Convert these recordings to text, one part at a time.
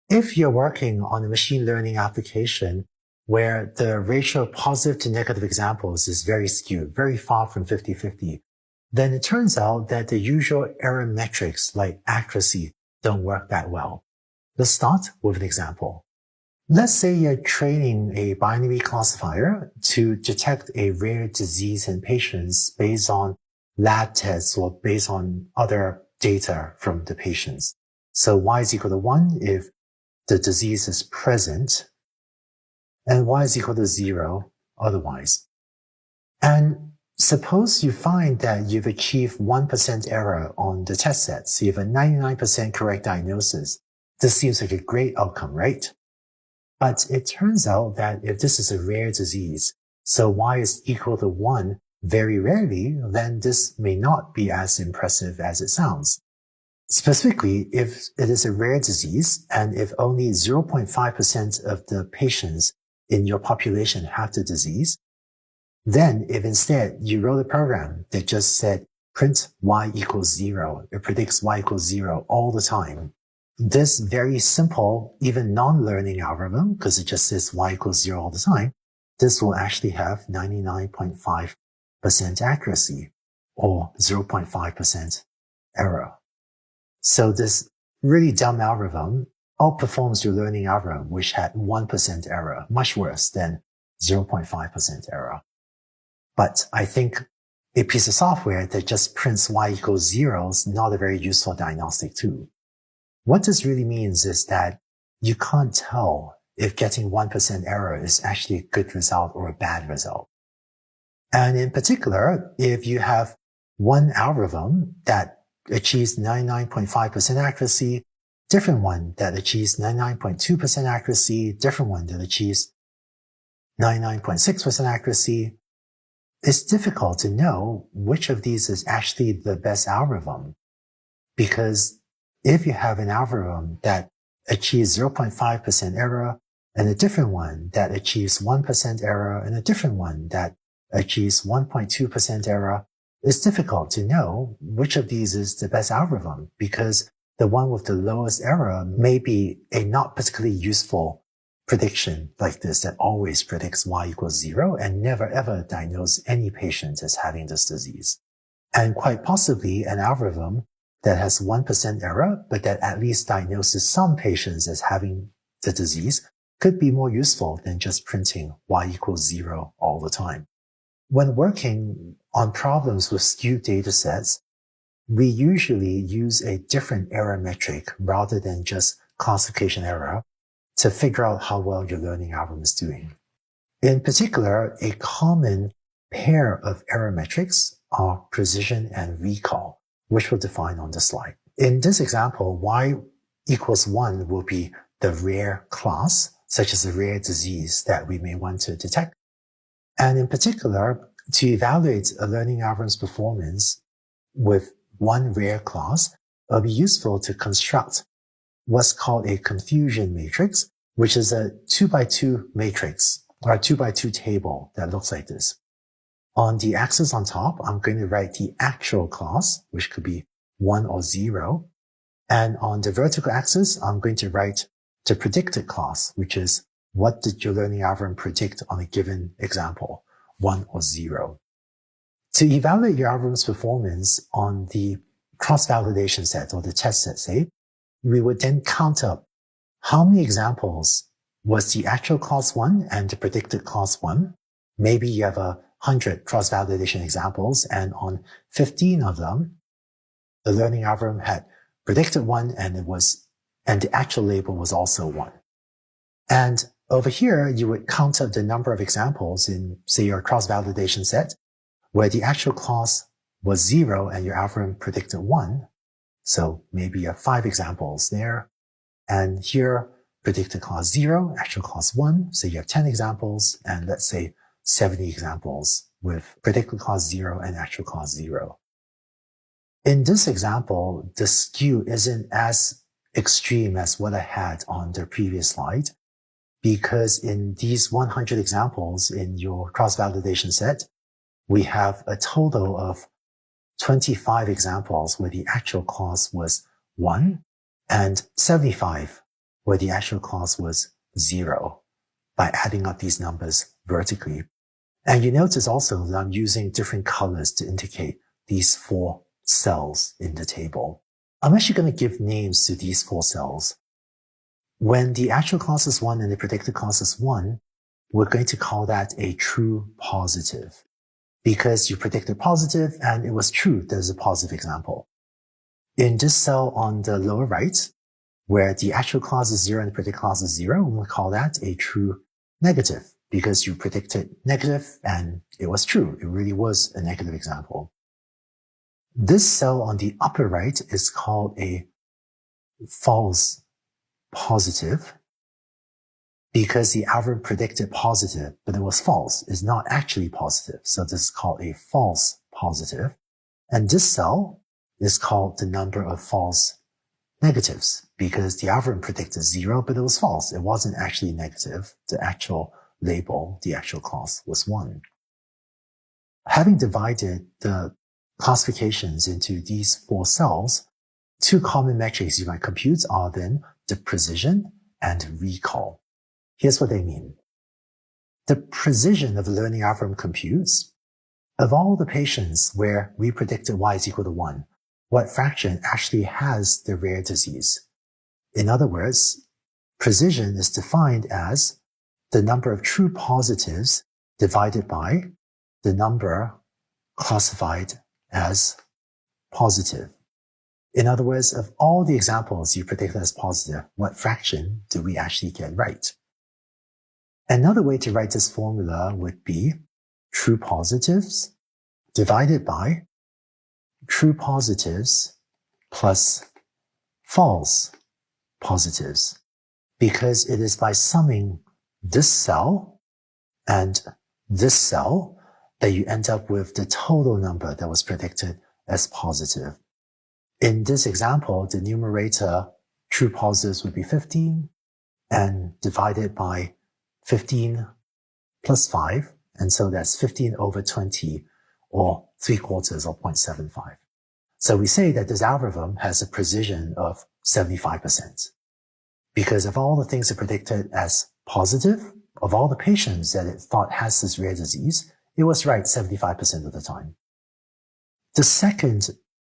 If you're working on a machine learning application where the ratio of positive to negative examples is very skewed, very far from 50-50, then it turns out that the usual error metrics like accuracy don't work that well. Let's start with an example. Let's say you're training a binary classifier to detect a rare disease in patients based on lab tests or based on other data from the patients. So y is equal to 1 if the disease is present, and y is equal to 0 otherwise. And suppose you find that you've achieved 1% error on the test set, so you have a 99% correct diagnosis. This seems like a great outcome, right? But it turns out that if this is a rare disease, so y is equal to 1 very rarely, then this may not be as impressive as it sounds. Specifically, if it is a rare disease and if only 0.5% of the patients in your population have the disease, then if instead you wrote a program that just said print y equals 0, it predicts y equals 0 all the time, this very simple, even non-learning algorithm, because it just says y equals 0 all the time, this will actually have 99.5% accuracy or 0.5% error. So this really dumb algorithm outperforms your learning algorithm, which had 1% error, much worse than 0.5% error. But I think a piece of software that just prints y equals 0 is not a very useful diagnostic tool. What this really means is that you can't tell if getting 1% error is actually a good result or a bad result. And in particular, if you have one algorithm that achieves 99.5% accuracy, different one that achieves 99.2% accuracy, different one that achieves 99.6% accuracy, it's difficult to know which of these is actually the best algorithm. Because if you have an algorithm that achieves 0.5% error and a different one that achieves 1% error and a different one that achieves 1.2% error, it's difficult to know which of these is the best algorithm because the one with the lowest error may be a not particularly useful prediction like this that always predicts y equals 0 and never ever diagnose any patient as having this disease. And quite possibly an algorithm that has 1% error, but that at least diagnoses some patients as having the disease could be more useful than just printing y equals 0 all the time. When working on problems with skewed data sets, we usually use a different error metric rather than just classification error to figure out how well your learning algorithm is doing. In particular, a common pair of error metrics are precision and recall, which we'll define on the slide. In this example, y equals 1 will be the rare class, such as a rare disease that we may want to detect. And in particular, to evaluate a learning algorithm's performance with one rare class, it'll be useful to construct what's called a confusion matrix, which is a 2x2 matrix or a 2x2 table that looks like this. On the axis on top, I'm going to write the actual class, which could be 1 or 0. And on the vertical axis, I'm going to write the predicted class, which is what did your learning algorithm predict on a given example, 1 or 0. To evaluate your algorithm's performance on the cross-validation set or the test set, say, we would then count up how many examples was the actual class 1 and the predicted class 1. Maybe you have 100 cross-validation examples, and on 15 of them, the learning algorithm had predicted 1 and the actual label was also 1. And over here, you would count up the number of examples in, say, your cross-validation set, where the actual class was 0 and your algorithm predicted 1. So maybe you have 5 examples there. And here, predicted class 0, actual class 1. So you have 10 examples, and let's say 70 examples with predicted class 0 and actual class 0. In this example, the skew isn't as extreme as what I had on the previous slide, because in these 100 examples in your cross-validation set, we have a total of 25 examples where the actual class was 1 and 75 where the actual class was 0 by adding up these numbers vertically. And you notice also that I'm using different colors to indicate these 4 cells in the table. I'm actually going to give names to these 4 cells. When the actual class is 1 and the predicted class is 1, we're going to call that a true positive, because you predicted positive and it was true. There's a positive example. In this cell on the lower right, where the actual class is 0 and the predicted class is 0, we'll call that a true negative, because you predicted negative and it was true. It really was a negative example. This cell on the upper right is called a false positive, because the algorithm predicted positive, but it was false. It's not actually positive. So this is called a false positive. And this cell is called the number of false negatives, because the algorithm predicted 0, but it was false. It wasn't actually negative. The actual label, the actual class was 1. Having divided the classifications into these 4 cells, 2 common metrics you might compute are then the precision and recall. Here's what they mean. The precision of the learning algorithm computes, of all the patients where we predicted y is equal to 1, what fraction actually has the rare disease? In other words, precision is defined as the number of true positives divided by the number classified as positive. In other words, of all the examples you predicted as positive, what fraction do we actually get right? Another way to write this formula would be true positives divided by true positives plus false positives, because it is by summing this cell and this cell that you end up with the total number that was predicted as positive. In this example, the numerator true positives would be 15 and divided by 15 plus 5. And so that's 15 over 20 or 3/4 or 0.75. So we say that this algorithm has a precision of 75%. Because of all the things it predicted as positive, of all the patients that it thought has this rare disease, it was right 75% of the time. The second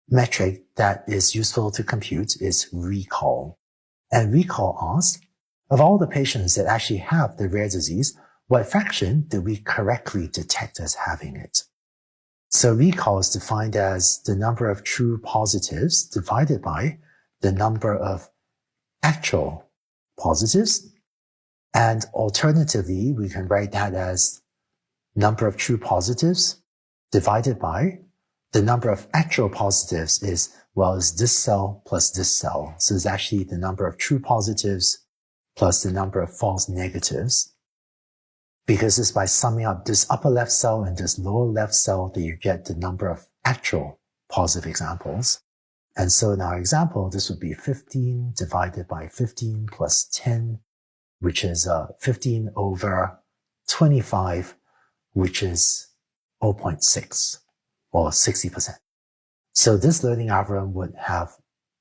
metric that is useful to compute is recall. And recall asks, of all the patients that actually have the rare disease, what fraction did we correctly detect as having it? So recall is defined as the number of true positives divided by the number of actual positives. And alternatively, we can write that as number of true positives divided by the number of actual positives is this cell plus this cell. So it's actually the number of true positives plus the number of false negatives. Because it's by summing up this upper left cell and this lower left cell that you get the number of actual positive examples. And so in our example, this would be 15 divided by 15 plus 10, which is 15 over 25, which is 0.6 or 60%. So this learning algorithm would have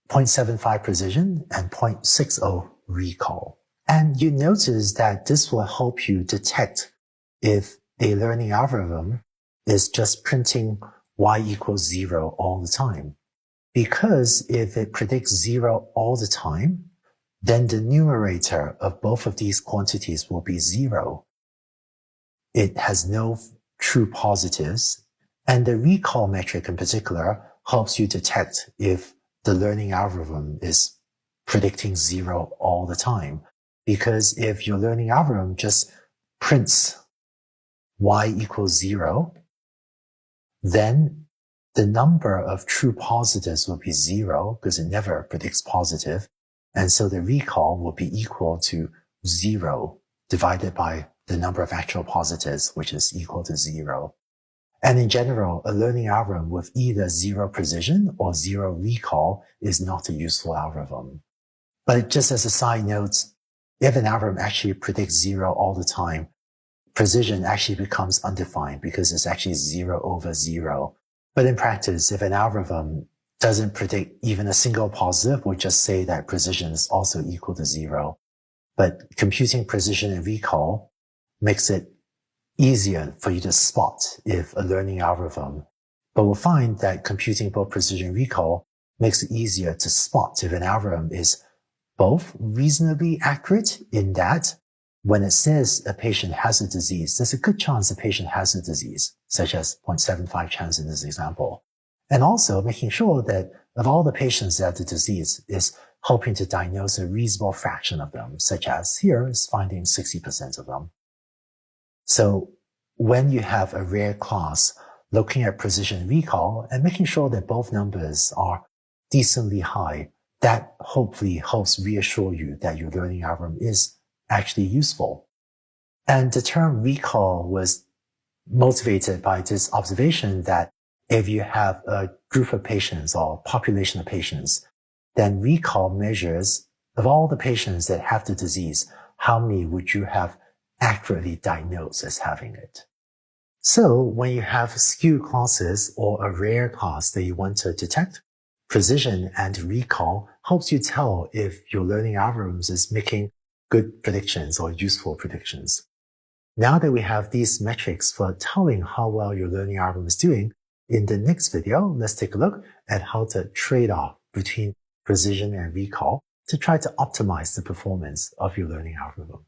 0.75 precision and 0.60 recall. And you notice that this will help you detect if a learning algorithm is just printing y equals 0 all the time. Because if it predicts 0 all the time, then the numerator of both of these quantities will be 0. It has no true positives. And the recall metric in particular helps you detect if the learning algorithm is predicting 0 all the time. Because if your learning algorithm just prints y equals 0, then the number of true positives will be 0 because it never predicts positive. And so the recall will be equal to 0 divided by the number of actual positives, which is equal to 0. And in general, a learning algorithm with either 0 precision or 0 recall is not a useful algorithm. But just as a side note, if an algorithm actually predicts 0 all the time, precision actually becomes undefined because it's actually 0 over 0. But in practice, if an algorithm doesn't predict even a single positive, we'll just say that precision is also equal to 0. but computing precision and recall makes it easier for you to spot if a learning algorithm. But we'll find that computing both precision and recall makes it easier to spot if an algorithm is both reasonably accurate in that when it says a patient has a disease, there's a good chance the patient has a disease, such as 0.75 chance in this example. And also making sure that of all the patients that have the disease is hoping to diagnose a reasonable fraction of them, such as here is finding 60% of them. So when you have a rare class, looking at precision recall and making sure that both numbers are decently high, that hopefully helps reassure you that your learning algorithm is actually useful. And the term recall was motivated by this observation that if you have a group of patients or population of patients, then recall measures of all the patients that have the disease, how many would you have accurately diagnosed as having it? So when you have skewed classes or a rare class that you want to detect, precision and recall helps you tell if your learning algorithms is making good predictions or useful predictions. Now that we have these metrics for telling how well your learning algorithm is doing, in the next video, let's take a look at how to trade off between precision and recall to try to optimize the performance of your learning algorithm.